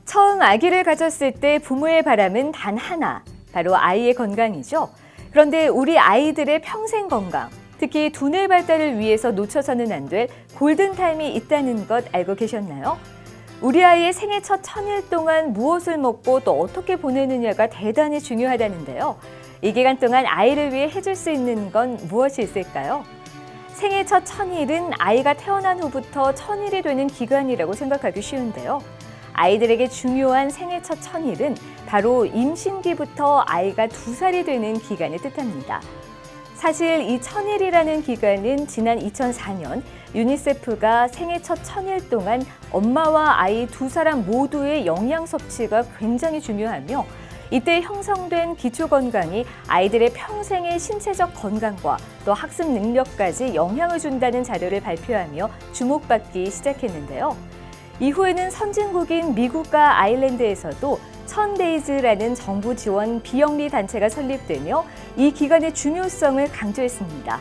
처음 아기를 가졌을 때 부모의 바람은 단 하나, 바로 아이의 건강이죠. 그런데 우리 아이들의 평생 건강, 특히 두뇌 발달을 위해서 놓쳐서는 안 될 골든타임이 있다는 것 알고 계셨나요? 우리 아이의 생애 첫 1000일 동안 무엇을 먹고 또 어떻게 보내느냐가 대단히 중요하다는데요. 이 기간 동안 아이를 위해 해줄 수 있는 건 무엇이 있을까요? 생애 첫 1000일은 아이가 태어난 후부터 1000일이 되는 기간이라고 생각하기 쉬운데요. 아이들에게 중요한 생애 첫 1000일은 바로 임신기부터 아이가 2살이 되는 기간을 뜻합니다. 사실 이 1000일이라는 기간은 지난 2004년 유니세프가 생애 첫 1000일 동안 엄마와 아이 2사람 모두의 영양 섭취가 굉장히 중요하며 이때 형성된 기초 건강이 아이들의 평생의 신체적 건강과 또 학습 능력까지 영향을 준다는 자료를 발표하며 주목받기 시작했는데요. 이후에는 선진국인 미국과 아일랜드에서도 1000데이즈라는 정부 지원 비영리 단체가 설립되며 이 기간의 중요성을 강조했습니다.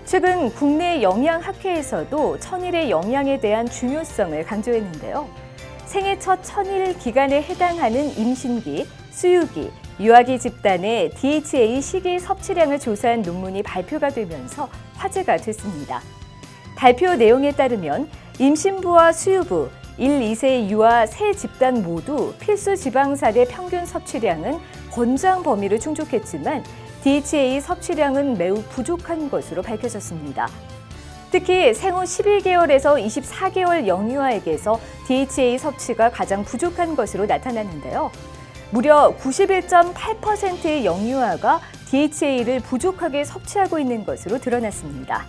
최근 국내 영양학회에서도 1000일의 영양에 대한 중요성을 강조했는데요. 생애 첫 1000일 기간에 해당하는 임신기, 수유기, 유아기 집단의 DHA 식이 섭취량을 조사한 논문이 발표가 되면서 화제가 됐습니다. 발표 내용에 따르면 임신부와 수유부, 1, 2세 유아 세 집단 모두 필수 지방산의 평균 섭취량은 권장 범위를 충족했지만 DHA 섭취량은 매우 부족한 것으로 밝혀졌습니다. 특히 생후 11개월에서 24개월 영유아에게서 DHA 섭취가 가장 부족한 것으로 나타났는데요. 무려 91.8%의 영유아가 DHA를 부족하게 섭취하고 있는 것으로 드러났습니다.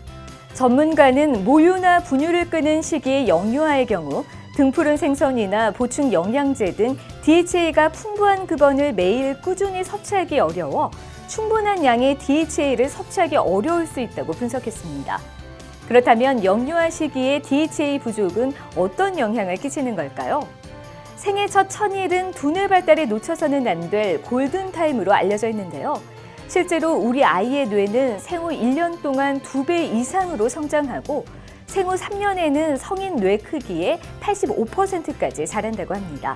전문가는 모유나 분유를 끊은 시기의 영유아의 경우 등푸른 생선이나 보충 영양제 등 DHA가 풍부한 급원을 매일 꾸준히 섭취하기 어려워 충분한 양의 DHA를 섭취하기 어려울 수 있다고 분석했습니다. 그렇다면 영유아 시기의 DHA 부족은 어떤 영향을 끼치는 걸까요? 생애 첫 1000일은 두뇌 발달에 놓쳐서는 안 될 골든타임으로 알려져 있는데요. 실제로 우리 아이의 뇌는 생후 1년 동안 2배 이상으로 성장하고 생후 3년에는 성인 뇌 크기의 85%까지 자란다고 합니다.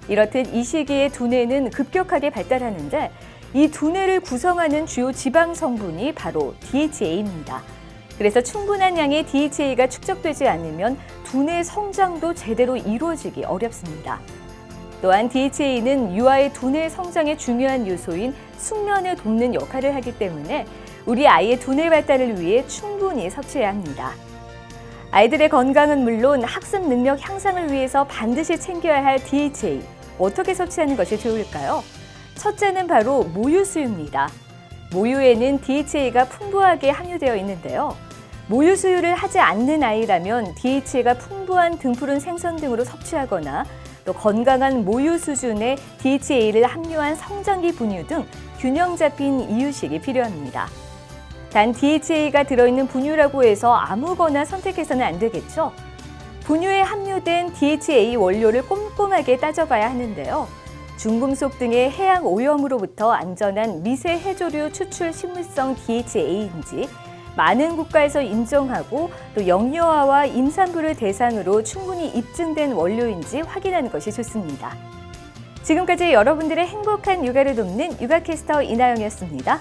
이렇듯 이 시기에 두뇌는 급격하게 발달하는데 이 두뇌를 구성하는 주요 지방 성분이 바로 DHA입니다. 그래서 충분한 양의 DHA가 축적되지 않으면 두뇌 성장도 제대로 이루어지기 어렵습니다. 또한 DHA는 유아의 두뇌 성장에 중요한 요소인 숙면을 돕는 역할을 하기 때문에 우리 아이의 두뇌 발달을 위해 충분히 섭취해야 합니다. 아이들의 건강은 물론 학습 능력 향상을 위해서 반드시 챙겨야 할 DHA, 어떻게 섭취하는 것이 좋을까요? 첫째는 바로 모유 수유입니다. 모유에는 DHA가 풍부하게 함유되어 있는데요. 모유 수유를 하지 않는 아이라면 DHA가 풍부한 등푸른 생선 등으로 섭취하거나 또 건강한 모유 수준의 DHA를 함유한 성장기 분유 등 균형 잡힌 이유식이 필요합니다. 단 DHA가 들어있는 분유라고 해서 아무거나 선택해서는 안 되겠죠? 분유에 함유된 DHA 원료를 꼼꼼하게 따져봐야 하는데요. 중금속 등의 해양 오염으로부터 안전한 미세 해조류 추출 식물성 DHA인지 많은 국가에서 인정하고 또 영유아와 임산부를 대상으로 충분히 입증된 원료인지 확인하는 것이 좋습니다. 지금까지 여러분들의 행복한 육아를 돕는 육아캐스터 이나영이었습니다.